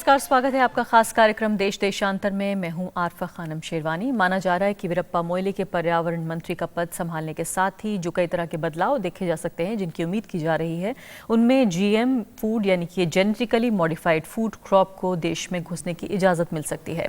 नमस्कार, स्वागत है आपका खास कार्यक्रम देश देशांतर में। मैं हूं आरफा खानम शेरवानी। माना जा रहा है कि वीरप्पा मोइली के पर्यावरण मंत्री का पद संभालने के साथ ही जो कई तरह के बदलाव देखे जा सकते हैं, जिनकी उम्मीद की जा रही है, उनमें जीएम फूड यानी कि जेनेटिकली मॉडिफाइड फूड क्रॉप को देश में घुसने की इजाज़त मिल सकती है।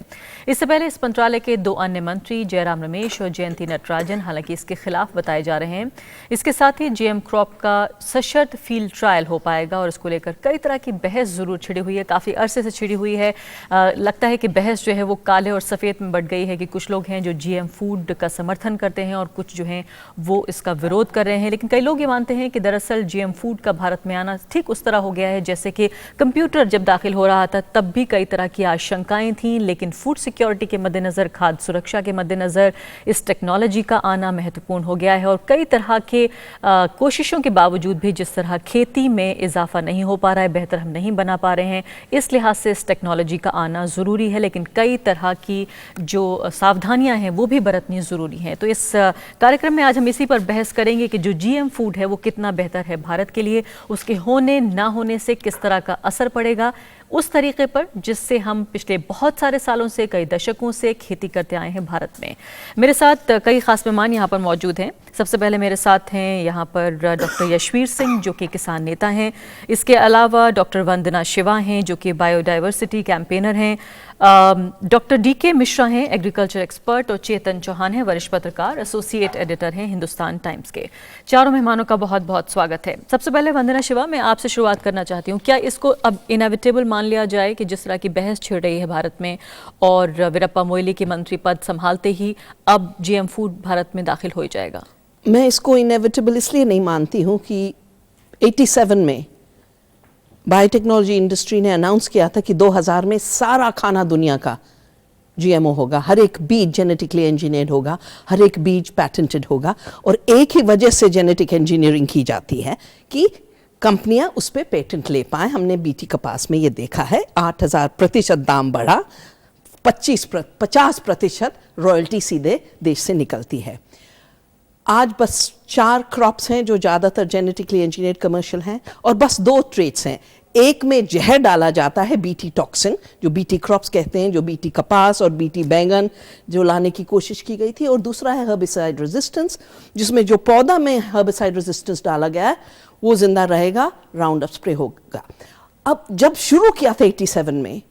इससे पहले इस मंत्रालय के दो अन्य मंत्री जयराम रमेश और जयंती नटराजन हालांकि इसके खिलाफ बताए जा रहे हैं। इसके साथ ही जीएम क्रॉप का सशर्त फील्ड ट्रायल हो पाएगा और इसको लेकर कई तरह की बहस जरूर छिड़ी हुई है, काफ़ी अरसे से छिड़ी हुई है। लगता है कि बहस जो है वो काले और सफ़ेद में बढ़ गई है कि कुछ लोग हैं जो जीएम फूड का समर्थन करते हैं और कुछ जो हैं वो इसका विरोध कर रहे हैं। लेकिन कई लोग ये मानते हैं कि दरअसल जीएम फूड का भारत में आना ठीक उस तरह हो गया है जैसे कि कंप्यूटर जब दाखिल हो रहा था तब भी कई तरह की आशंकाएं थीं, लेकिन फूड सिक्योरिटी के मद्देनज़र, खाद्य सुरक्षा के मद्देनज़र इस टेक्नोलॉजी का आना महत्वपूर्ण हो गया है। और कई तरह के कोशिशों के बावजूद भी जिस तरह खेती में इजाफा नहीं हो पा रहा है, बेहतर हम नहीं बना पा रहे हैं, इस लिहाज से इस टेक्नोलॉजी का आना ज़रूरी है। लेकिन कई तरह की जो सावधानियां हैं वो भी बरतनी ज़रूरी हैं। तो इस कार्यक्रम में आज हम इसी पर बहस करेंगे कि जो जीएम फूड है वो कितना बेहतर है भारत के लिए, उसके होने ना होने से किस तरह का असर पड़ेगा उस तरीके पर जिससे हम पिछले बहुत सारे सालों से, कई दशकों से खेती करते आए हैं भारत में। मेरे साथ कई खास मेहमान यहाँ पर मौजूद हैं। सबसे पहले मेरे साथ हैं यहाँ पर डॉक्टर यशवीर सिंह जो कि किसान नेता हैं। इसके अलावा डॉक्टर वंदना शिवा हैं जो कि बायोडाइवर्सिटी कैंपेनर हैं। डॉक्टर डीके मिश्रा हैं, एग्रीकल्चर एक्सपर्ट, और चेतन चौहान हैं, वरिष्ठ पत्रकार, एसोसिएट एडिटर हैं हिंदुस्तान टाइम्स के। चारों मेहमानों का बहुत बहुत स्वागत है। सबसे पहले वंदना शिवा, मैं आपसे शुरुआत करना चाहती हूँ। क्या इसको अब इनएविटेबल मान लिया जाए कि जिस तरह की बहस छिड़ रही है भारत में और वीरप्पा मोइली के मंत्री पद संभालते ही अब जीएम फूड भारत में दाखिल हो जाएगा? मैं इसको इनएविटेबल इसलिए नहीं मानती हूँ कि 87 में बायोटेक्नोलॉजी इंडस्ट्री ने अनाउंस किया था कि 2000 में सारा खाना दुनिया का जीएमओ होगा, हर एक बीज जेनेटिकली इंजीनियर्ड होगा, हर एक बीज पैटेंटेड होगा। और एक ही वजह से जेनेटिक इंजीनियरिंग की जाती है कि कंपनियां उस पर पेटेंट ले पाए। हमने बीटी कपास में ये देखा है, 8000% दाम बढ़ा, 50% रॉयल्टी सीधे देश से निकलती है। आज बस 4 क्रॉप्स हैं जो ज़्यादातर जेनेटिकली इंजीनियर्ड कमर्शियल हैं और बस 2 ट्रेट्स हैं। एक में जहर डाला जाता है, बीटी टॉक्सिन, जो बीटी क्रॉप्स कहते हैं, जो बीटी कपास और बीटी बैंगन जो लाने की कोशिश की गई थी, और दूसरा है हर्बिसाइड रेजिस्टेंस, जिसमें जो पौधा में हर्बिसाइड रेजिस्टेंस डाला गया है वो जिंदा रहेगा, राउंड अप स्प्रे होगा। अब जब शुरू किया था 87 में,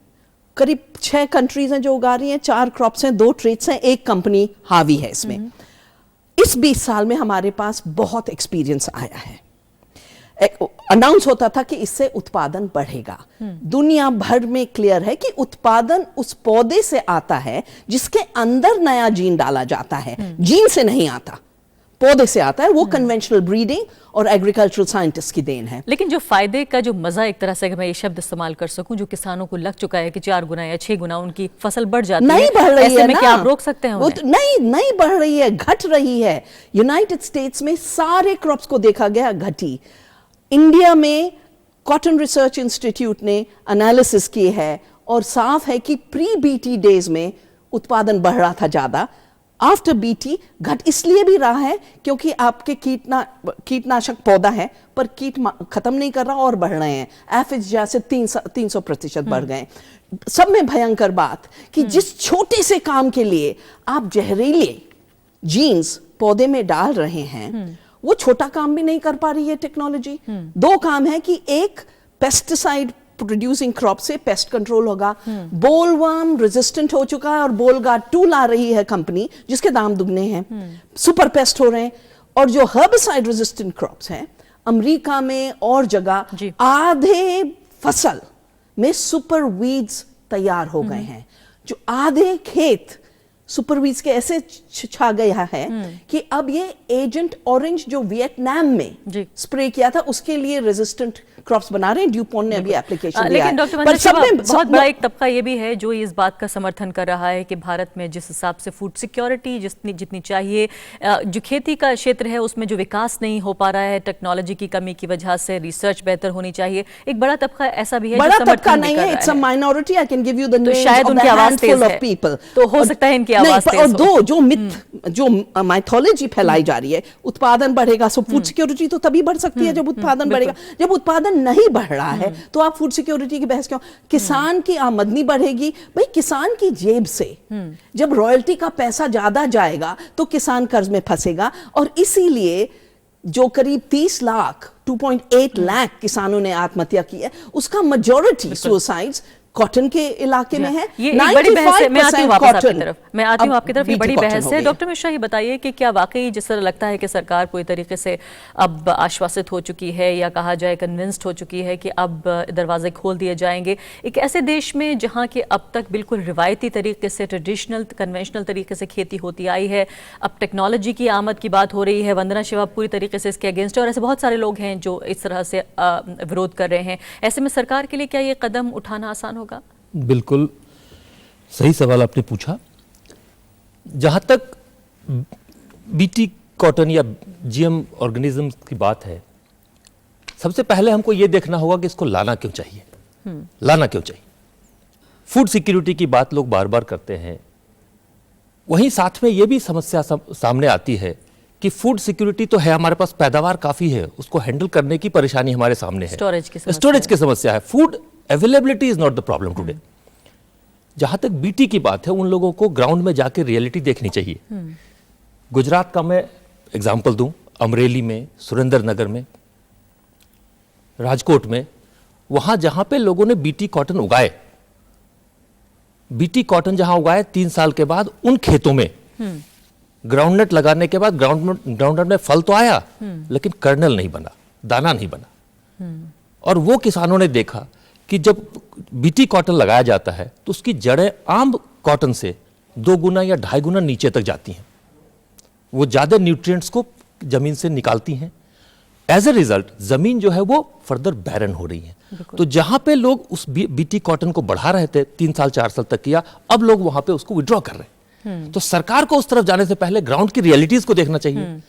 करीब 6 कंट्रीज हैं जो उगा रही हैं, 4 क्रॉप्स हैं, 2 ट्रेट्स हैं, एक कंपनी हावी है इसमें। इस 20 साल में हमारे पास बहुत एक्सपीरियंस आया है। अनाउंस होता था कि इससे उत्पादन बढ़ेगा। दुनिया भर में क्लियर है कि उत्पादन उस पौधे से आता है जिसके अंदर नया जीन डाला जाता है, जीन से नहीं आता, पौधे से आता है। वो कन्वेंशनल ब्रीडिंग और एग्रीकल्चरल साइंटिस्ट की देन है। लेकिन जो फायदे का जो मजा, एक तरह से अगर मैं ये शब्द इस्तेमाल कर सकूं, जो किसानों को लग चुका है कि 4 गुना या 6 गुना उनकी फसल बढ़ जाती है, नहीं बढ़ रही ऐसे है में ना? क्या आप रोक सकते हैं? वो तो नहीं बढ़ रही है, घट रही है। यूनाइटेड स्टेट्स में सारे क्रॉप्स को देखा गया, घटी। इंडिया में कॉटन रिसर्च इंस्टीट्यूट ने एनालिसिस की है और साफ है कि प्री बीटी डेज में उत्पादन बढ़ रहा था ज़्यादा, आफ्टर बीटी घट इसलिए भी रहा है क्योंकि आपके कीटनाशक पौधा है पर कीट खत्म नहीं कर रहा और बढ़ रहे हैं। एफिज जैसे 300% बढ़ गए। सब में भयंकर बात कि जिस छोटे से काम के लिए आप जहरीले जीन्स पौधे में डाल रहे हैं, वो छोटा काम भी नहीं कर पा रही है टेक्नोलॉजी। 2 काम है कि एक पेस्टिसाइड प्रोड्यूसिंग क्रॉप से पेस्ट कंट्रोल होगा, बोलवर्म रेजिस्टेंट हो चुका है और बोलगार्ड 2 ला रही है कंपनी जिसके दाम दुगने हैं, सुपर पेस्ट हो रहे हैं। और जो हर्बिसाइड रेजिस्टेंट क्रॉप्स हैं अमेरिका में और जगह आधे फसल में सुपर वीड्स तैयार हो गए हैं। जो आधे खेत सुपर वीड्स के ऐसे छा गया है कि अब ये एजेंट ऑरेंज जो वियतनाम में स्प्रे किया था उसके लिए रेजिस्टेंट क्रॉप्स बना रहे हैं। ड्यूपॉन्ट ने अभी एप्लीकेशन दिया है। लेकिन डॉक्टर वंदना शिवा, बहुत बड़ा एक तबका ये भी है जो इस बात का समर्थन कर रहा है कि भारत में जिस हिसाब से फूड सिक्योरिटी जितनी चाहिए, जो खेती का क्षेत्र है उसमें जो विकास नहीं हो पा रहा है टेक्नोलॉजी की कमी की वजह से, रिसर्च बेहतर होनी चाहिए। एक बड़ा तबका ऐसा भी है, बड़ा तबका नहीं है, it's a minority. I can give you the names तो शायद उनकी आवाज तेज है, तो हो सकता है इनकी आवाज तेज हो। और जो मिथ, जो माइथोलॉजी फैलाई जा रही है, उत्पादन बढ़ेगा सो फूड सिक्योरिटी तो तभी बढ़ सकती है जब उत्पादन बढ़ेगा। जब उत्पादन उत्पादन नहीं बढ़ रहा है तो आप फूड सिक्योरिटी की बहस क्यों? किसान की आमदनी बढ़ेगी, भाई किसान की जेब से जब रॉयल्टी का पैसा ज्यादा जाएगा तो किसान कर्ज में फंसेगा। और इसीलिए जो करीब 30 लाख 2.8 लाख किसानों ने आत्महत्या की है, उसका मेजॉरिटी सुसाइड्स कॉटन के इलाके में है। ये एक बड़ी बहस है। मैं आती हूँ वापस आपकी तरफ, मैं आती हूँ आपकी तरफ। ये बड़ी बहस है। डॉक्टर मिश्रा, ये बताइए कि क्या वाकई जिस तरह लगता है कि सरकार पूरी तरीके से अब आश्वासित हो चुकी है या कहा जाए कन्विंस्ड हो चुकी है कि अब दरवाजे खोल दिए जाएंगे, एक ऐसे देश में जहाँ के अब तक बिल्कुल रिवायती तरीके से, ट्रेडिशनल कन्वेंशनल तरीके से खेती होती आई है, अब टेक्नोलॉजी की आमद की बात हो रही है, वंदना शिवा पूरी तरीके से इसके अगेंस्ट है और ऐसे बहुत सारे लोग हैं जो इस तरह से विरोध कर रहे हैं, ऐसे में सरकार के लिए क्या ये कदम उठाना आसान होगा? बिल्कुल सही सवाल आपने पूछा। जहां तक बीटी कॉटन या जीएम ऑर्गेनिज्म की बात है, सबसे पहले हमको यह देखना होगा कि इसको लाना क्यों चाहिए, लाना क्यों चाहिए। फूड सिक्योरिटी की बात लोग बार बार करते हैं, वहीं साथ में यह भी समस्या सामने आती है कि फूड सिक्योरिटी तो है, हमारे पास पैदावार काफी है, उसको हैंडल करने की परेशानी हमारे सामने है, स्टोरेज की समस्या है। Food availability is not the problem today. जहां तक बीटी की बात है, उन लोगों को ग्राउंड में जाके रियलिटी देखनी चाहिए। गुजरात का मैं एग्जांपल दूं, अमरेली में, सुरेंद्रनगर में, राजकोट में, वहां जहां पे लोगों ने बीटी कॉटन उगाए, बीटी कॉटन जहां उगाए 3 साल के बाद उन खेतों में ग्राउंडनट लगाने के बाद ग्राउंडनट में फल तो आया लेकिन कर्नल नहीं बना, दाना नहीं बना। और वो किसानों ने देखा कि जब बीटी कॉटन लगाया जाता है तो उसकी जड़ें आम कॉटन से 2 गुना या 2.5 गुना नीचे तक जाती हैं, वो ज्यादा न्यूट्रिएंट्स को जमीन से निकालती हैं। एज ए रिजल्ट जमीन जो है वो फर्दर बैरन हो रही है। तो जहां पे लोग उस बीटी कॉटन को बढ़ा रहे थे 3 साल 4 साल तक किया, अब लोग वहां पे उसको विड्रॉ कर रहे हैं। तो सरकार को उस तरफ जाने से पहले ग्राउंड की रियलिटीज को देखना चाहिए।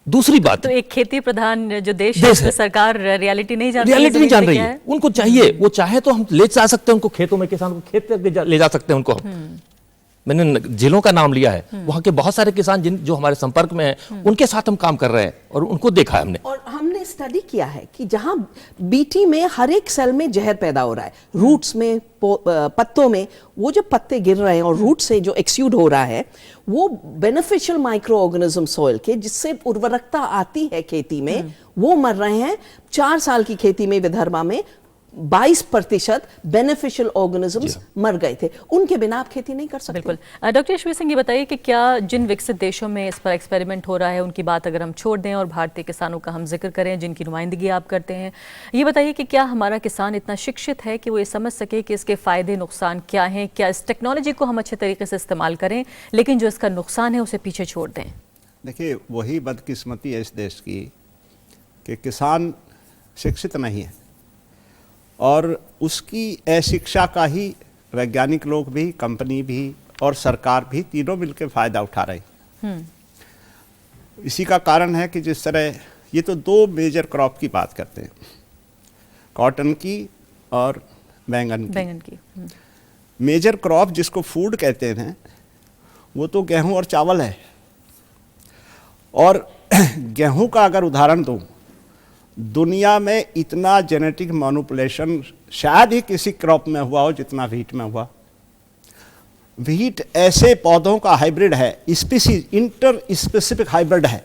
दूसरी बात, तो एक खेती प्रधान जो देश है, सरकार रियलिटी नहीं जान रही है। उनको चाहिए, वो चाहे तो हम ले जा सकते हैं उनको खेतों में, किसान को खेत तक ले जा सकते हैं उनको हम। मैंने जिलों का नाम लिया है, वहां के बहुत सारे किसान जो हमारे संपर्क में हैं, उनके साथ हम काम कर रहे हैं और उनको देखा है हमने। और हमने स्टडी किया है कि जहां बीटी में हर एक सेल में जहर पैदा हो रहा है, रूट्स में, पत्तों में, वो जो पत्ते गिर रहे हैं और रूट से जो एक्सयूड हो रहा है, वो बेनिफिशियल माइक्रो ऑर्गेनिज्म सॉइल के, जिससे उर्वरकता आती है खेती में, वो मर रहे हैं। 4 साल की खेती में विदर्भा में 22% बेनिफिशियल ऑर्गेनिजम्स मर गए थे। उनके बिना आप खेती नहीं कर सकते। बिल्कुल। डॉक्टर यशवीर सिंह, ये बताइए कि क्या जिन विकसित देशों में इस पर एक्सपेरिमेंट हो रहा है, उनकी बात अगर हम छोड़ दें और भारतीय किसानों का हम जिक्र करें जिनकी नुमाइंदगी आप करते हैं, ये बताइए कि क्या हमारा किसान इतना शिक्षित है कि वो ये समझ सके कि इसके फायदे नुकसान क्या हैं? क्या इस टेक्नोलॉजी को हम अच्छे तरीके से इस्तेमाल करें, लेकिन जो इसका नुकसान है उसे पीछे छोड़ दें? देखिए, वही बदकिस्मती है इस देश की कि किसान शिक्षित नहीं है और उसकी अशिक्षा का ही वैज्ञानिक लोग भी, कंपनी भी और सरकार भी तीनों मिलकर फ़ायदा उठा रहे। इसी का कारण है कि जिस तरह ये तो 2 मेजर क्रॉप की बात करते हैं, कॉटन की और बैंगन की। मेजर क्रॉप जिसको फूड कहते हैं वो तो गेहूं और चावल है। और गेहूं का अगर उदाहरण दूं, दुनिया में इतना जेनेटिक मैनिपुलेशन शायद ही किसी क्रॉप में हुआ हो जितना व्हीट में हुआ। व्हीट ऐसे पौधों का हाइब्रिड है, स्पीसीज, इंटर स्पेसिफिक हाइब्रिड है।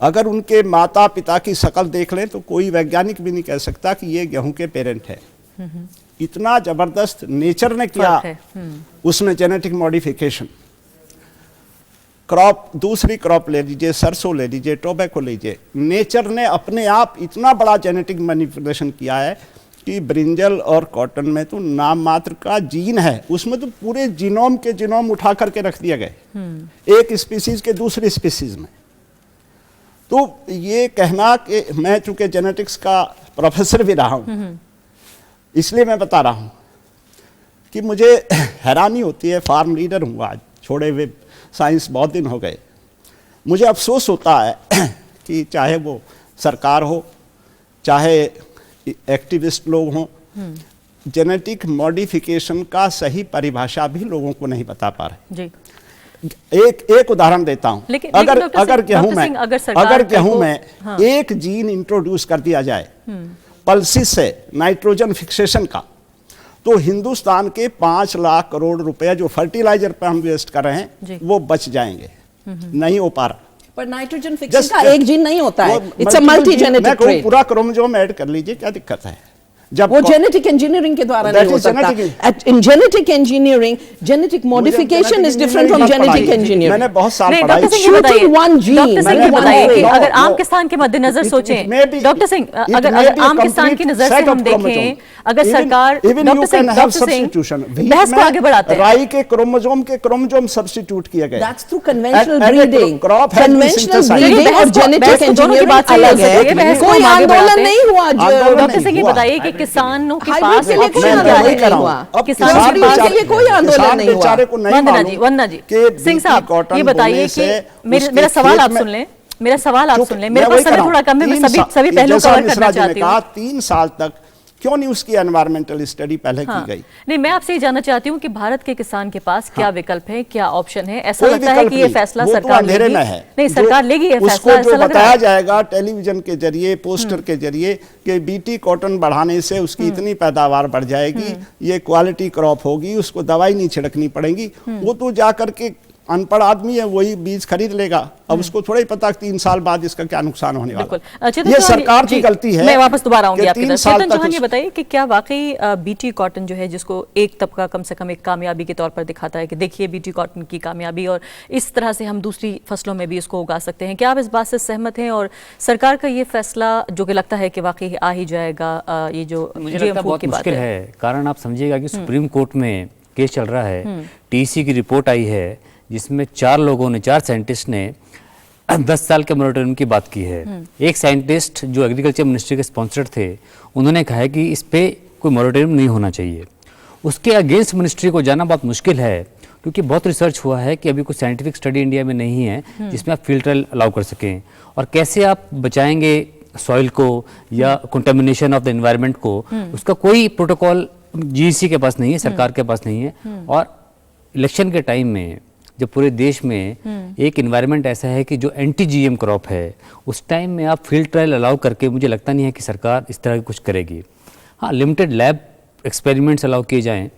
अगर उनके माता पिता की शक्ल देख लें तो कोई वैज्ञानिक भी नहीं कह सकता कि ये गेहूं के पेरेंट है। इतना जबरदस्त नेचर ने किया उसमें जेनेटिक मॉडिफिकेशन। क्रॉप, दूसरी क्रॉप ले लीजिए, सरसों ले लीजिए, टोबैको लीजिए, नेचर ने अपने आप इतना बड़ा जेनेटिक मैनिपुलेशन किया है कि ब्रिंजल और कॉटन में तो नाम मात्र का जीन है, उसमें तो पूरे जीनोम के जीनोम उठा करके रख दिए गए एक स्पीसीज के दूसरी स्पीसीज में। तो ये कहना कि मैं चूंकि जेनेटिक्स का प्रोफेसर भी रहा हूँ, इसलिए मैं बता रहा हूँ कि मुझे हैरानी होती है। फार्म लीडर हूँ आज, छोड़े हुए साइंस बहुत दिन हो गए। मुझे अफसोस होता है कि चाहे वो सरकार हो, चाहे एक्टिविस्ट लोग हों, जेनेटिक मॉडिफिकेशन का सही परिभाषा भी लोगों को नहीं बता पा रहे। जी। एक उदाहरण देता हूं। अगर गेहूं में एक जीन इंट्रोड्यूस कर दिया जाए पल्सिस से नाइट्रोजन फिक्सेशन का, तो हिंदुस्तान के 5 लाख करोड़ रुपए जो फर्टिलाइजर पे हम वेस्ट कर रहे हैं वो बच जाएंगे। नहीं हो पा रहा। पर नाइट्रोजन फिक्सिंग का एक जीन नहीं होता है, it's a multi genetic trait. पूरा क्रोमोसोम ऐड कर लीजिए, क्या दिक्कत है? जब वो जेनेटिक इंजीनियरिंग के द्वारा नहीं हो सकता। In genetic engineering, genetic modification is different from genetic engineering. मैंने बहुत साल नहीं, पढ़ाई। डॉक्टर सिंह ये बताइए, डॉक्टर सिंह ये बताइए कि अगर आम no, किसान के मद्देनजर it सोचें, may be- doctor Singh, it अगर may be a आम किसान की complete नजर से set हम of देखें, chromosome. अगर सरकार, Even you doctor can have Singh, substitution. Wheat बहस को में आगे बढ़ाते हैं। राई के क्रोमोसोम सब्स्टिट्यूट किए गए। That's through conventional And a breeding. crop has been Conventional synthesized. breeding और genetic engineering अलग है। कोई आंदोलन नहीं हुआ। डॉक्टर सिंह ये बताइए कि किसानों के पास हाइब्रिड के लिए कोई ऑप्शन क्या आंदोलन है? नहीं हुआ। किसान किसान के पास के लिए कोई आंदोलन नहीं हुआ। बेचारे को नहीं वंदना मालूम जी, वंदना जी, कि सिंह साहब कॉटन ये बताइए बोने कि से मेरा उसके सवाल खेत आप में- सुन लें, मेरा सवाल आप सुन लें, मेरे मैं पास वही समय कह रहा थोड़ा कम है, मैं सभी पहलू जैसा कवर मिश्रा करना जी ने चाहती कहा, हूँ। 3 साल तक क्यों नहीं उसकी एनवायरमेंटल स्टडी पहले हाँ। की गई? नहीं, मैं आपसे ये जानना चाहती हूँ कि भारत के किसान के पास क्या विकल्प है, क्या ऑप्शन है? ऐसा कोई लगता है विकल्प कि ये नहीं, फैसला वो तो सरकार अंधेरे लेगी? में है। नहीं, जो सरकार लेगी ये फैसला, उसको ऐसा जो लग रहा बताया है। जाएगा टेलीविजन के जरिए, पोस्टर के जरिए कि बीटी कॉटन बढ़ाने से उसकी इतनी पैदावार बढ़ जाएगी, ये क्वालिटी क्रॉप होगी, उसको दवाई नहीं छिड़कनी पड़ेगी, वो तो जा करके अनपढ़ आदमी है वही बीज खरीद लेगा। अब उसको थोड़ा ही पता 3 साल बाद इसका क्या नुकसान होने वाला। बिल्कुल। चेतन ये चौहान, सरकार की जी, गलती है। मैं वापस दोबारा आऊंगी कि आपकी 3 तरफ। साल चेतन तक चौहान ये उस- बताइए कि क्या वाकई बीटी कॉटन जो है, जिसको एक तबका कम से कम एक कामयाबी के तौर पर दिखाता है कि देखिए बीटी कॉटन की कामयाबी और इस तरह से हम दूसरी फसलों में भी इसको उगा सकते हैं, क्या आप इस बात से सहमत हैं? और सरकार का ये फैसला जो कि लगता है कि वाकई आ ही जाएगा, ये जो मुझे GM लगता है फूड बहुत की बात मुश्किल है। कारण आप समझिएगा कि सुप्रीम कोर्ट में केस चल रहा है, टीसी की रिपोर्ट आई है जिसमें 4 लोगों ने, 4 साइंटिस्ट ने 10 साल के मोरेटोरियम की बात की है। एक साइंटिस्ट जो एग्रीकल्चर मिनिस्ट्री के स्पॉन्सर थे, उन्होंने कहा है कि इस पे कोई मोरेटोरियम नहीं होना चाहिए। उसके अगेंस्ट मिनिस्ट्री को जाना बहुत मुश्किल है, क्योंकि बहुत रिसर्च हुआ है कि अभी कोई साइंटिफिक स्टडी इंडिया में नहीं है जिसमें आप फील्ड ट्रायल अलाउ कर सकें। और कैसे आप बचाएंगे सॉइल को या कंटेमिनेशन ऑफ द एनवायरनमेंट को, उसका कोई प्रोटोकॉल जीईसी के पास नहीं है, सरकार के पास नहीं है। और इलेक्शन के टाइम में जब पूरे देश में एक इन्वायरमेंट ऐसा है कि जो एंटी जीएम क्रॉप है, उस टाइम में आप फील्ड ट्रायल अलाउ करके, मुझे लगता नहीं है कि सरकार इस तरह कुछ करेगी। हाँ, लिमिटेड लैब एक्सपेरिमेंट्स अलाउ किए जाएं,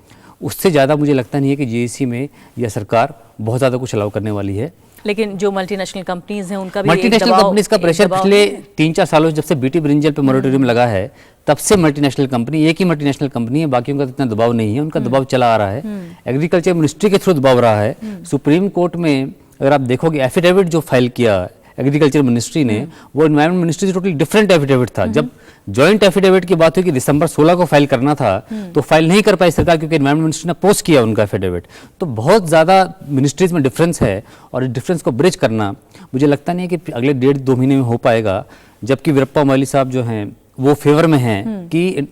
उससे ज़्यादा मुझे लगता नहीं है कि जीईसी में या सरकार बहुत ज़्यादा कुछ अलाउ करने वाली है। लेकिन जो मल्टीनेशनल कंपनीज हैं उनका भी मल्टीनेशनल कंपनीज का प्रेशर पिछले 3-4 सालों जब से बीटी ब्रिंजल पे मोरेटोरियम लगा है, तब से मल्टीनेशनल कंपनी, एक ही मल्टीनेशनल कंपनी है, बाकियों का इतना दबाव नहीं है, उनका दबाव चला आ रहा है। एग्रीकल्चर मिनिस्ट्री के थ्रू दबाव रहा है। सुप्रीम कोर्ट में अगर आप देखोगे एफिडेविट जो फाइल किया एग्रीकल्चर मिनिस्ट्री ने, वो एनवायरमेंट मिनिस्ट्री से टोटली डिफरेंट एफिडेविट था। जब जॉइंट एफिडेविट की बात हुई कि दिसंबर 16 को फाइल करना था, तो फाइल नहीं कर पाई सरकार, क्योंकि एनवायरमेंट मिनिस्ट्री ने पोस्ट किया उनका एफिडेविट। तो बहुत ज़्यादा मिनिस्ट्रीज में डिफरेंस है, और इस डिफरेंस को ब्रिज करना मुझे लगता नहीं है कि अगले 1.5-2 महीने में हो पाएगा। जबकि वीरप्पा मोइली साहब जो हैं वो फेवर में हैं कि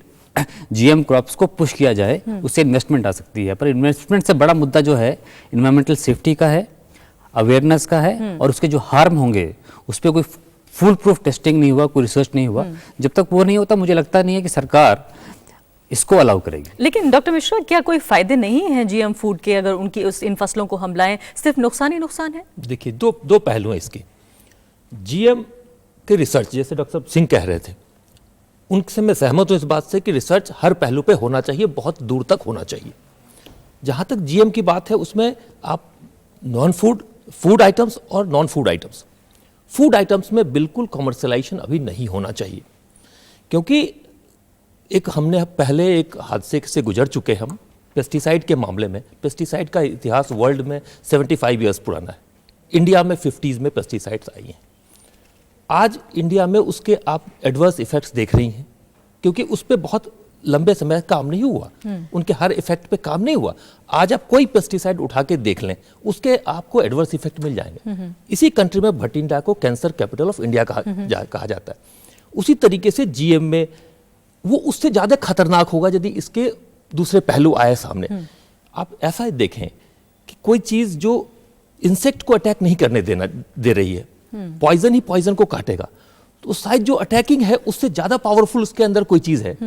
जीएम क्रॉप्स को पुश किया जाए, उससे इन्वेस्टमेंट आ सकती है। पर इन्वेस्टमेंट से बड़ा मुद्दा जो है इन्वायरमेंटल सेफ्टी का है, अवेयरनेस का है, और उसके जो हार्म होंगे उस पर कोई फुल प्रूफ टेस्टिंग नहीं हुआ, कोई रिसर्च नहीं हुआ। जब तक वो नहीं होता, मुझे लगता नहीं है कि सरकार इसको अलाउ करेगी। लेकिन डॉक्टर मिश्रा, क्या कोई फायदे नहीं हैं जीएम फूड के, अगर उनकी इन फसलों को हम लाएं? सिर्फ नुकसान ही नुकसान है? देखिए, दो पहलू हैं इसके। जीएम के रिसर्च, जैसे डॉक्टर सिंह कह रहे थे, उनसे मैं सहमत हूं इस बात से कि रिसर्च हर पहलू पे होना चाहिए, बहुत दूर तक होना चाहिए। जहां तक जीएम की बात है, उसमें आप नॉन फूड, फूड आइटम्स और non food items, food items में बिल्कुल कमर्शलाइजेशन अभी नहीं होना चाहिए, क्योंकि हमने पहले एक हादसे से गुजर चुके हम पेस्टिसाइड के मामले में। पेस्टिसाइड का इतिहास वर्ल्ड में 75 ईयर्स पुराना है। इंडिया में 50s में पेस्टिसाइड्स आई हैं। आज इंडिया में उसके आप एडवर्स इफेक्ट्स देख रही हैं, क्योंकि उस पर बहुत लंबे समय काम नहीं हुआ, उनके हर इफेक्ट पे काम नहीं हुआ। आज आप कोई पेस्टिसाइड उठा के देख लें, उसके आपको एडवर्स इफेक्ट मिल जाएंगे। इसी कंट्री में भटिंडा को कैंसर कैपिटल ऑफ इंडिया कहा जाता है। उसी तरीके से जीएम में वो उससे ज़्यादा खतरनाक होगा यदि इसके दूसरे पहलू आए सामने। आप ऐसा देखें कि कोई चीज़ जो इंसेक्ट को अटैक नहीं करने दे रही है, पॉइजन ही पॉइजन को काटेगा, तो शायद जो अटैकिंग है उससे ज़्यादा पावरफुल उसके अंदर कोई चीज़ है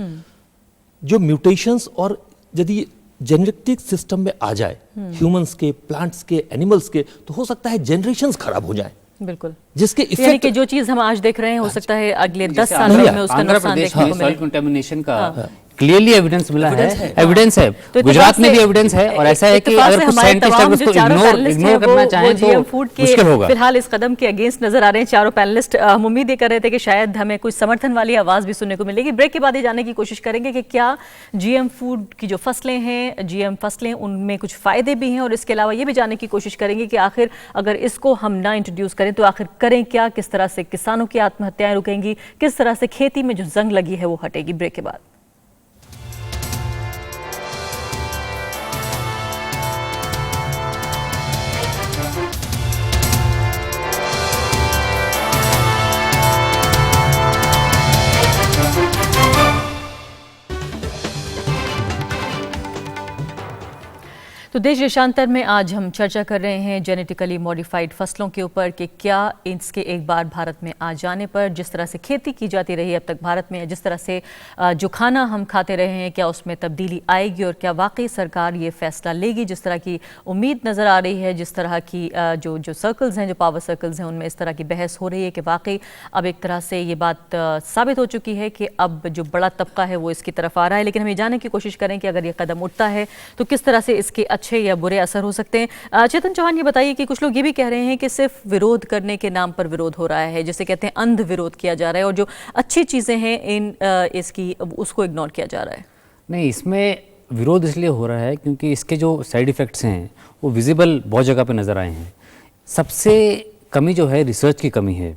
जो म्यूटेशंस और यदि जेनेटिक सिस्टम में आ जाए, ह्यूमंस के, प्लांट्स के, एनिमल्स के, तो हो सकता है जनरेशंस खराब हो जाए। बिल्कुल, जिसके यानी इफेक्ट कि जो चीज हम आज देख रहे हैं हो सकता है अगले 10 जैसे सालों में उसका आंध्र नुकसान प्रदेश देखने में को सॉइल मिले। कंटेमिनेशन का क्लियरली एविडेंस मिला है, एविडेंस है। तो गुजरात में इत्तेफाक भी से- एविडेंस है, और ऐसा है कि इत्तेफाक अगर से कुछ हमारे साइंटिस्ट तमाम अगर जो उसको चारों पैनलिस्ट इग्नोर हैं, करना वो चाहें GM तो फूड के मुश्किल होगा। फिलहाल इस कदम के अगेंस्ट नजर आ रहे हैं चारों पैनलिस्ट। हम उम्मीद ये कर रहे थे कि शायद हमें कुछ समर्थन वाली आवाज भी सुनने को मिलेगी। ब्रेक के बाद ये जानने की कोशिश करेंगे कि क्या GM फूड की जो फसलें हैं, GM फसलें, उनमें कुछ फायदे भी हैं, और इसके अलावा ये भी जानने की कोशिश करेंगे कि आखिर अगर इसको हम ना इंट्रोड्यूस करें तो आखिर करें क्या, किस तरह से किसानों की आत्महत्याएं रुकेंगी, किस तरह से खेती में जो जंग लगी है वो हटेगी। ब्रेक के बाद तो देश देशांतर में आज हम चर्चा कर रहे हैं जेनेटिकली मॉडिफाइड फसलों के ऊपर कि क्या इसके एक बार भारत में आ जाने पर जिस तरह से खेती की जाती रही अब तक भारत में, जिस तरह से जो खाना हम खाते रहे हैं, क्या उसमें तब्दीली आएगी और क्या वाकई सरकार ये फैसला लेगी जिस तरह की उम्मीद नज़र आ रही है, जिस तरह की जो सर्कल्स हैं, जो पावर सर्कल्स हैं, उनमें इस तरह की बहस हो रही है कि वाकई अब एक तरह से ये बात साबित हो चुकी है कि अब जो बड़ा तबका है वो इसकी तरफ आ रहा है। लेकिन हम ये जानने की कोशिश करें कि अगर ये कदम उठता है तो किस तरह से इसके अच्छे या बुरे असर हो सकते हैं। चेतन चौहान, ये बताइए कि कुछ लोग ये भी कह रहे हैं कि सिर्फ विरोध करने के नाम पर विरोध हो रहा है, जिसे कहते हैं अंध विरोध किया जा रहा है, और जो अच्छी चीज़ें हैं इसकी उसको इग्नोर किया जा रहा है। नहीं, इसमें विरोध इसलिए हो रहा है क्योंकि इसके जो साइड इफ़ेक्ट्स हैं वो विजिबल बहुत जगह पे नज़र आए हैं। सबसे कमी जो है रिसर्च की कमी है।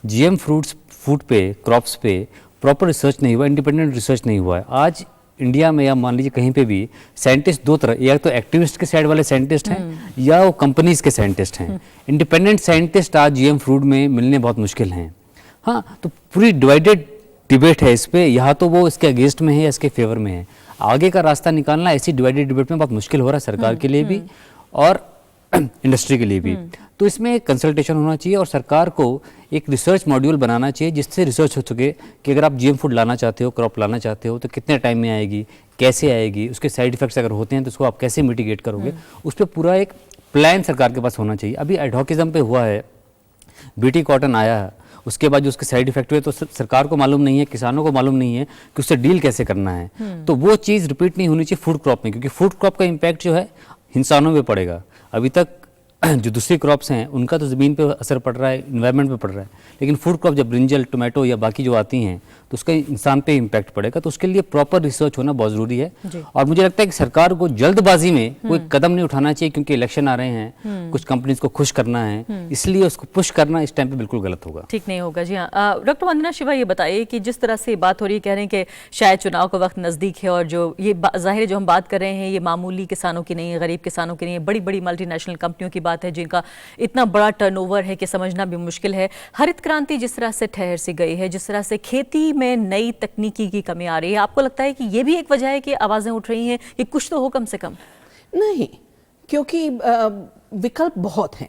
GM फूड पे, क्रॉप्स पे प्रॉपर रिसर्च नहीं हुआ, इंडिपेंडेंट रिसर्च नहीं हुआ है। आज इंडिया में या मान लीजिए कहीं पे भी साइंटिस्ट दो तरह, या तो एक्टिविस्ट के साइड वाले साइंटिस्ट हैं या वो कंपनीज के साइंटिस्ट हैं। इंडिपेंडेंट साइंटिस्ट आज GM फूड में मिलने बहुत मुश्किल हैं। हाँ, तो पूरी डिवाइडेड डिबेट है इस पे, यहाँ तो वो इसके अगेंस्ट में है या इसके फेवर में है। आगे का रास्ता निकालना ऐसी डिवाइडेड डिबेट में बहुत मुश्किल हो रहा है सरकार के लिए भी और इंडस्ट्री के लिए भी। तो इसमें कंसल्टेशन होना चाहिए और सरकार को एक रिसर्च मॉड्यूल बनाना चाहिए जिससे रिसर्च हो सके कि अगर आप GM फूड लाना चाहते हो, क्रॉप लाना चाहते हो, तो कितने टाइम में आएगी, कैसे आएगी, उसके साइड इफेक्ट्स अगर होते हैं तो उसको आप कैसे मिटिगेट करोगे, उस पर पूरा एक प्लान सरकार के पास होना चाहिए। अभी एडहॉकिज्म पे हुआ है, BT कॉटन आया है, उसके बाद जो उसके साइड इफेक्ट हुए तो सरकार को मालूम नहीं है, किसानों को मालूम नहीं है कि उससे डील कैसे करना है। तो वो चीज़ रिपीट नहीं होनी चाहिए फूड क्रॉप में, क्योंकि फूड क्रॉप का इम्पैक्ट जो है इंसानों में पड़ेगा। अभी तक जो दूसरी क्रॉप्स हैं उनका तो ज़मीन पे असर पड़ रहा है, इन्वायरमेंट पे पड़ रहा है, लेकिन फूड क्रॉप जब ब्रिंजल, टोमेटो या बाकी जो आती हैं तो उसका इंसान पे इम्पैक्ट पड़ेगा। तो उसके लिए प्रॉपर रिसर्च होना बहुत ज़रूरी है। और मुझे लगता है कि सरकार को जल्दबाजी में कोई कदम नहीं उठाना चाहिए, क्योंकि इलेक्शन आ रहे हैं, कुछ कंपनीज को खुश करना है, इसलिए उसको पुश करना इस टाइम पे बिल्कुल गलत होगा, ठीक नहीं होगा। जी हाँ, डॉक्टर वंदना शिवा, ये बताइए कि जिस तरह से बात हो रही है, कह रहे हैं कि शायद चुनाव का वक्त नज़दीक है और जो ये जाहिर है जो हम बात कर रहे हैं ये मामूली किसानों की नहीं है, गरीब किसानों की नहीं है, बड़ी बड़ी मल्टीनेशनल कंपनियों की बात है जिनका इतना बड़ा टर्नओवर है कि समझना भी मुश्किल है। हरित क्रांति जिस तरह से ठहर सी गई है, जिस तरह से खेती में नई तकनीकी की कमी आ रही है, आपको लगता है कि ये भी एक वजह है कि आवाज़ें उठ रही हैं कि कुछ तो हो कम से कम? नहीं, क्योंकि विकल्प बहुत हैं।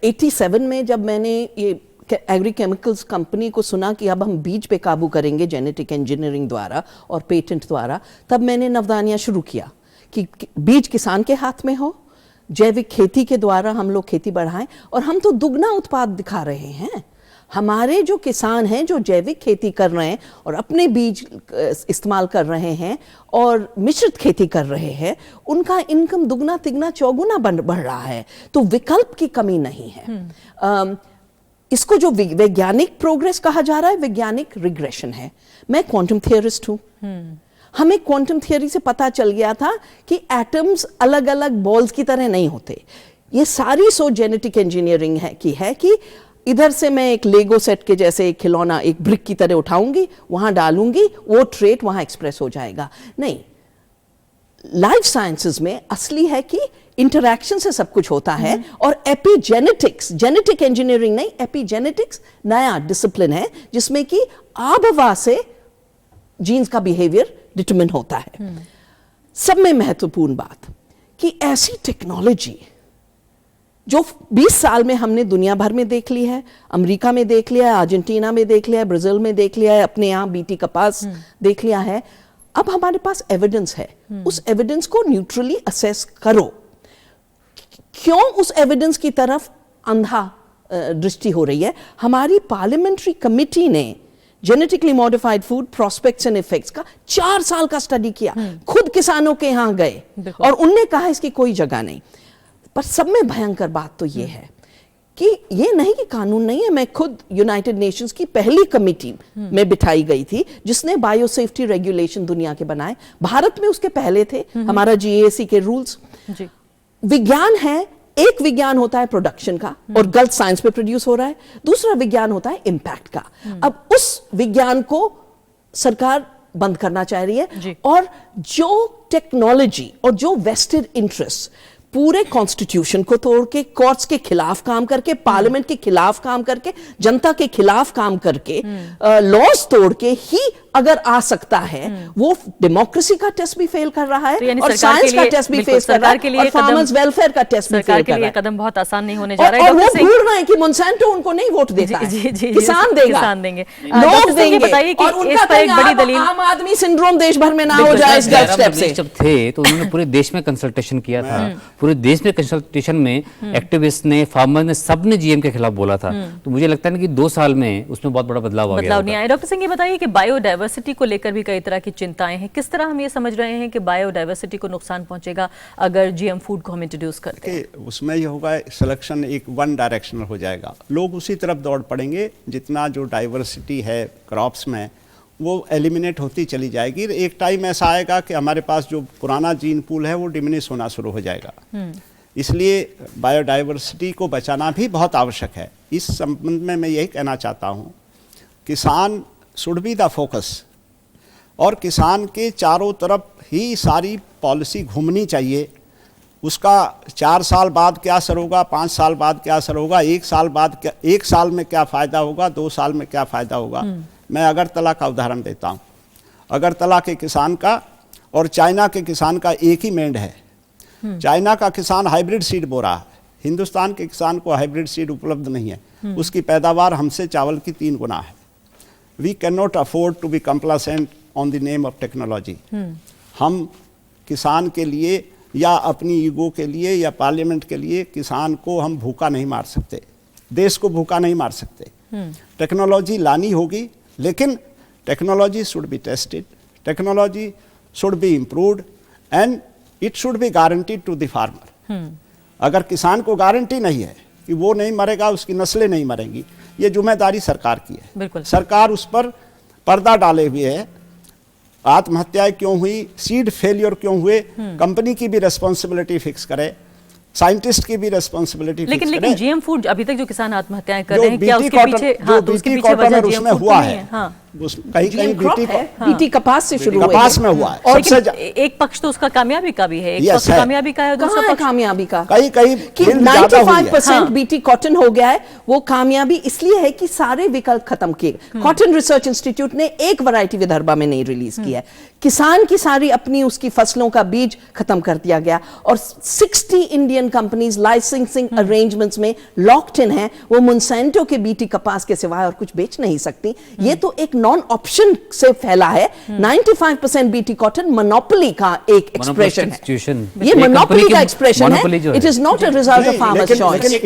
87 में जब मैंने ये एग्री केमिकल्स कंपनी को सुना कि अब हम बीज पे काबू करेंगे जेनेटिक इंजीनियरिंग द्वारा और पेटेंट द्वारा, तब मैंने नवदानिया शुरू किया कि बीज किसान के हाथ में हो, जैविक खेती के द्वारा हम लोग खेती बढ़ाएं, और हम तो दुगना उत्पाद दिखा रहे हैं। हमारे जो किसान हैं जो जैविक खेती कर रहे हैं और अपने बीज इस्तेमाल कर रहे हैं और मिश्रित खेती कर रहे हैं, उनका इनकम दुगना तिगना चौगुना बढ़ रहा है। तो विकल्प की कमी नहीं है। इसको जो वैज्ञानिक प्रोग्रेस कहा जा रहा है, वैज्ञानिक रिग्रेशन है। मैं क्वांटम थियरिस्ट हूँ। हमें क्वांटम थियरी से पता चल गया था कि एटम्स अलग अलग बॉल्स की तरह नहीं होते। ये सारी सोच जेनेटिक इंजीनियरिंग है कि इधर से मैं एक लेगो सेट के जैसे एक खिलौना एक ब्रिक की तरह उठाऊंगी, वहां डालूंगी, वो ट्रेट वहां एक्सप्रेस हो जाएगा। नहीं, लाइफ साइंसेस में असली है कि इंटरैक्शन से सब कुछ होता है। और एपिजेनेटिक्स, जेनेटिक इंजीनियरिंग नहीं, एपिजेनेटिक्स नया डिसिप्लिन है जिसमें कि आबहवा से जीन्स का बिहेवियर डिटरमिन होता है। सब में महत्वपूर्ण बात कि ऐसी टेक्नोलॉजी जो 20 साल में हमने दुनिया भर में देख ली है, अमेरिका में देख लिया है, अर्जेंटीना में देख लिया है, ब्राजील में देख लिया है, अपने यहाँ BT कपास देख लिया है। अब हमारे पास एविडेंस है, उस एविडेंस को न्यूट्रली असेस करो। क्यों उस एविडेंस की तरफ अंधा दृष्टि हो रही है। हमारी पार्लियामेंट्री कमेटी ने genetically modified food prospects and effects का 4 साल का स्टडी किया, खुद किसानों के यहाँ गए और उनने कहा इसकी कोई जगह नहीं। पर सब में भयंकर बात तो ये है कि ये नहीं कि कानून नहीं है। मैं खुद यूनाइटेड नेशंस की पहली कमेटी में बिठाई गई थी जिसने बायो सेफ्टी रेगुलेशन दुनिया के बनाए। भारत में उसके पहले थे हमारा GAC के रूल्स। विज्ञान है, एक विज्ञान होता है प्रोडक्शन का और गलत साइंस पे प्रोड्यूस हो रहा है, दूसरा विज्ञान होता है इम्पैक्ट का। अब उस विज्ञान को सरकार बंद करना चाह रही है और जो टेक्नोलॉजी और जो वेस्टेड इंटरेस्ट पूरे कॉन्स्टिट्यूशन को तोड़ के, कोर्ट्स के खिलाफ काम करके, पार्लियामेंट के खिलाफ काम करके, जनता के खिलाफ काम करके, लॉज तोड़ के ही अगर आ सकता है, वो डेमोक्रेसी का टेस्ट भी फेल कर रहा है तो और साइंस का टेस्ट भी फेल कर रहा है और फार्मर्स वेलफेयर का टेस्ट भी फेल कर रहा है। सरकार के लिए कदम बहुत आसान नहीं होने जा रहा है। और वो भूल रहे हैं कि मोन्सेंटो उनको नहीं वोट देता है, किसान देगा, किसान देंगे, लोग देंगे। बताइए कि और उनका इस पर एक बड़ी दलील आम आदमी सिंड्रोम देश भर में ना हो जाए इस गलत स्टेप से। जब थे तो उन्होंने पूरे देश में कंसल्टेशन किया था, पूरे देश में कंसल्टेशन में एक्टिविस्ट ने, फार्मर ने, सबने GM के खिलाफ बोला था। तो मुझे लगता है कि 2 साल में उसमें बहुत बड़ा बदलाव आ गया। नहीं आया। डॉक्टर सिंह, ये बताइए कि बायोडायवर्सिटी को लेकर भी कई तरह की चिंताएं हैं। किस तरह हम ये समझ रहे हैं कि बायोडायवर्सिटी को नुकसान पहुंचेगा अगर GM फूड को हम इंट्रोड्यूस करते हैं? उसमें ये होगा, सिलेक्शन एक वन डायरेक्शनल हो जाएगा, लोग उसी तरफ दौड़ पड़ेंगे। जितना जो डाइवर्सिटी है क्रॉप्स में वो एलिमिनेट होती चली जाएगी। एक टाइम ऐसा आएगा कि हमारे पास जो पुराना जीन पूल है वो डिमिनिश होना शुरू हो जाएगा। इसलिए बायोडाइवर्सिटी को बचाना भी बहुत आवश्यक है। इस संबंध में मैं यही कहना चाहता हूँ, किसान शुड बी द फोकस और किसान के चारों तरफ ही सारी पॉलिसी घूमनी चाहिए। उसका 4 साल बाद क्या असर होगा, 5 साल बाद क्या असर होगा, 1 साल बाद क्या, 1 साल में क्या फ़ायदा होगा, 2 साल में क्या फ़ायदा होगा। मैं अगरतला का उदाहरण देता हूँ। अगरतला के किसान का और चाइना के किसान का एक ही मेंढ है। चाइना का किसान हाइब्रिड सीड बो रहा है, हिंदुस्तान के किसान को हाइब्रिड सीड उपलब्ध नहीं है। उसकी पैदावार हमसे चावल की 3 गुना है। We can not afford to be complacent on the name of technology. हम किसान के लिए या अपनी ईगो के लिए या पार्लियामेंट के लिए किसान को हम भूखा नहीं मार सकते, देश को भूखा नहीं मार सकते। टेक्नोलॉजी लानी होगी, लेकिन technology should be tested, technology should be improved and it should be guaranteed to the farmer. अगर किसान को गारंटी नहीं है कि वो नहीं मरेगा, उसकी नस्लें नहीं मरेंगी, ये जिम्मेदारी सरकार की है। सरकार उस पर पर्दा डाले हुए है। आत्महत्याएं क्यों हुई, सीड फेलियर क्यों हुए, कंपनी की भी रिस्पॉन्सिबिलिटी फिक्स करे, साइंटिस्ट की भी रिस्पॉन्सिबिलिटी फिक्स करे। लेकिन GM फूड अभी तक जो किसान आत्महत्याएं कर रहे हैं, क्या उसके पीछे, तो उसके पीछे वजह GM फूड हुआ है। कहीं बीटी कपास से शुरू हुआ, कपास में हुआ है। और एक पक्ष तो उसका कामयाबी का भी है, एक पक्ष कामयाबी का है, दूसरा पक्ष कामयाबी का। कहीं 95% बीटी कॉटन हो गया है। वो कामयाबी इसलिए है कि सारे विकल्प खत्म किए। कॉटन रिसर्च इंस्टीट्यूट ने एक वैरायटी विदर्भा में नहीं रिलीज किया है। किसान की सारी अपनी उसकी फसलों का बीज खत्म कर दिया गया और 60 इंडियन कंपनीज लाइसेंसिंग अरेंजमेंट्स में लॉक्ड इन है। वो मोन्सेंटो के बीटी कपास के सिवाय और कुछ बेच नहीं सकती। ये तो एक नॉन ऑप्शन से फैला है। 95% बीटी कॉटन मोनोपोली का एक एक्सप्रेशन है। ये मोनोपोली का एक्सप्रेशन है। It is not a result of farmers choice.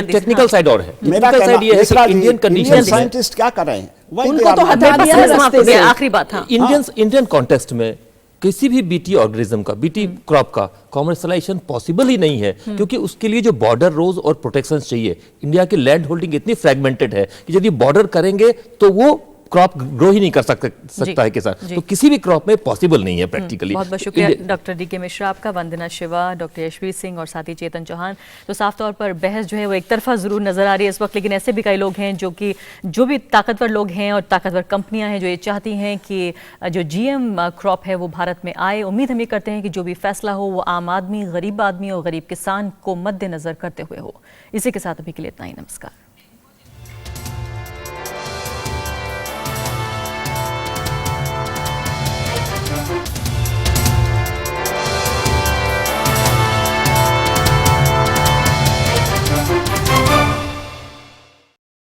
Technical side और है। मेरा साइड ये है कि इंडियन कंडीशन साइंटिस्ट क्या कर रहे हैं, उनको तो हटा दिया है रास्ते से। आखिरी बात, इंडियन कॉन्टेक्स्ट में किसी भी बीटी ऑर्गेनिज्म का, बीटी क्रॉप का कॉमर्शलाइजेशन पॉसिबल ही नहीं है, क्योंकि उसके लिए जो बॉर्डर रोज और प्रोटेक्शन चाहिए। इंडिया की लैंड होल्डिंग इतनी फ्रेगमेंटेड है कि यदि बॉर्डर करेंगे तो वो क्रॉप ग्रो ही नहीं कर सकता है किसान। तो किसी भी क्रॉप में पॉसिबल नहीं है प्रैक्टिकली। बहुत बहुत शुक्रिया डॉक्टर DK मिश्रा आपका, वंदना शिवा, डॉक्टर यशवीर सिंह और साथी चेतन चौहान। तो साफ तौर पर बहस जो है वो एक तरफा जरूर नजर आ रही है इस वक्त, लेकिन ऐसे भी कई लोग हैं जो भी ताकतवर लोग हैं और ताकतवर कंपनियां हैं जो ये चाहती हैं कि जो GM क्रॉप है वो भारत में आए। उम्मीद हम ये करते हैं कि जो भी फैसला हो वो आम आदमी, गरीब आदमी और गरीब किसान को मद्देनजर करते हुए हो। इसी के साथ अभी के लिए इतना ही। नमस्कार।